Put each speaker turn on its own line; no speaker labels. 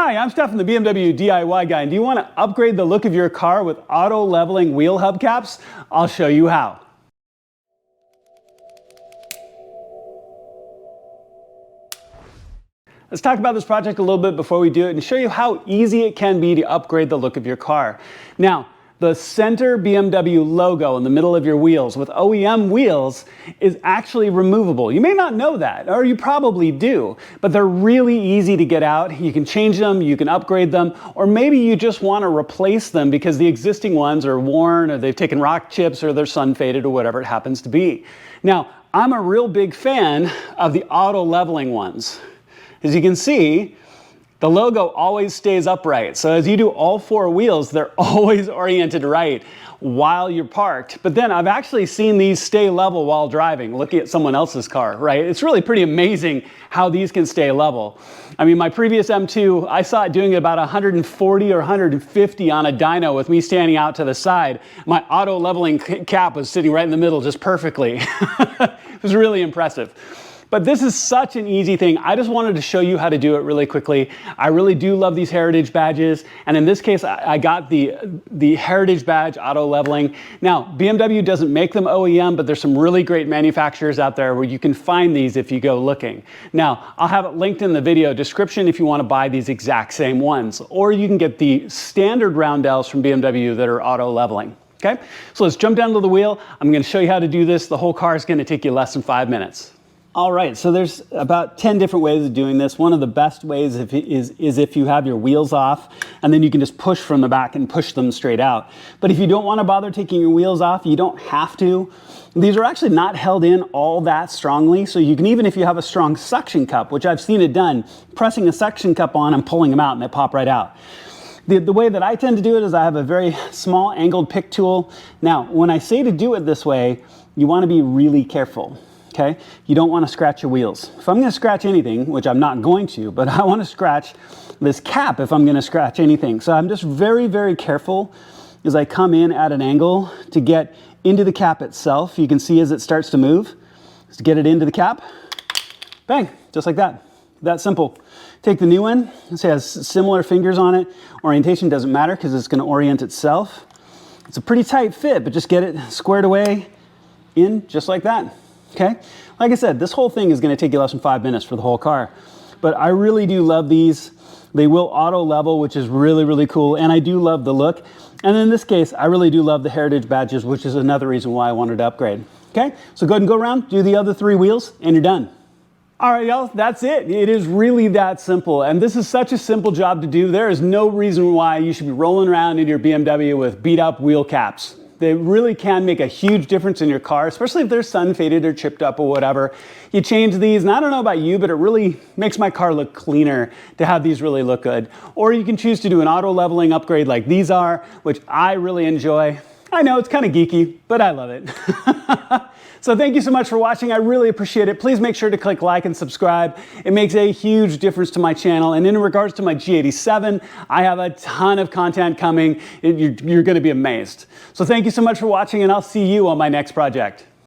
Hi, I'm Stefan, the BMW DIY guy, and do you want to upgrade the look of your car with auto-leveling wheel hubcaps? I'll show you how. Let's talk about this project a little bit before we do it and show you how easy it can be to upgrade the look of your car. Now, the center BMW logo in the middle of your wheels with OEM wheels is actually removable. You may not know that, or you probably do, but they're really easy to get out. You can change them, you can upgrade them, or maybe you just want to replace them because the existing ones are worn or they've taken rock chips or they're sun faded or whatever it happens to be. Now, I'm a real big fan of the auto leveling ones. As you can see, the logo always stays upright. So as you do all four wheels, they're always oriented right while you're parked. But then I've actually seen these stay level while driving, looking at someone else's car, right? It's really pretty amazing how these can stay level. I mean, my previous M2, I saw it doing about 140 or 150 on a dyno with me standing out to the side. My auto leveling cap was sitting right in the middle just perfectly. It was really impressive. But this is such an easy thing. I just wanted to show you how to do it really quickly. I really do love these heritage badges. And in this case, I got the heritage badge auto leveling. Now, BMW doesn't make them OEM, but there's some really great manufacturers out there where you can find these if you go looking. Now, I'll have it linked in the video description if you want to buy these exact same ones. Or you can get the standard roundels from BMW that are auto leveling. Okay, so let's jump down to the wheel. I'm going to show you how to do this. The whole car is going to take you less than 5 minutes. All right, so there's about 10 different ways of doing this. One of the best ways is if you have your wheels off, and then you can just push from the back and push them straight out. But if you don't want to bother taking your wheels off, you don't have to. These are actually not held in all that strongly, so you can, even if you have a strong suction cup, which I've seen it done, pressing a suction cup on and pulling them out and they pop right out. The way that I tend to do it is I have a very small angled pick tool. Now, when I say to do it this way, you want to be really careful. Okay, you don't want to scratch your wheels. If I'm going to scratch anything, which I'm not going to, but I want to scratch this cap if I'm going to scratch anything. So I'm just very, very careful as I come in at an angle to get into the cap itself. You can see as it starts to move, just get it into the cap, bang, just like that. That simple. Take the new one, it has similar fingers on it. Orientation doesn't matter because it's going to orient itself. It's a pretty tight fit, but just get it squared away in just like that. Okay, like I said, this whole thing is going to take you less than 5 minutes for the whole car. But I really do love these. They will auto level, which is really, really cool. And I do love the look. And in this case, I really do love the heritage badges, which is another reason why I wanted to upgrade. Okay, so go ahead and go around, do the other 3 wheels, and you're done. All right, y'all, that's it. It is really that simple. And this is such a simple job to do. There is no reason why you should be rolling around in your BMW with beat up wheel caps. They really can make a huge difference in your car, especially if they're sun faded or chipped up or whatever. You change these, and I don't know about you, but it really makes my car look cleaner to have these really look good. Or you can choose to do an auto leveling upgrade like these are, which I really enjoy. I know it's kind of geeky, but I love it. So thank you so much for watching. I really appreciate it. Please make sure to click like and subscribe. It makes a huge difference to my channel. And in regards to my G87, I have a ton of content coming. You're going to be amazed. So thank you so much for watching, and I'll see you on my next project.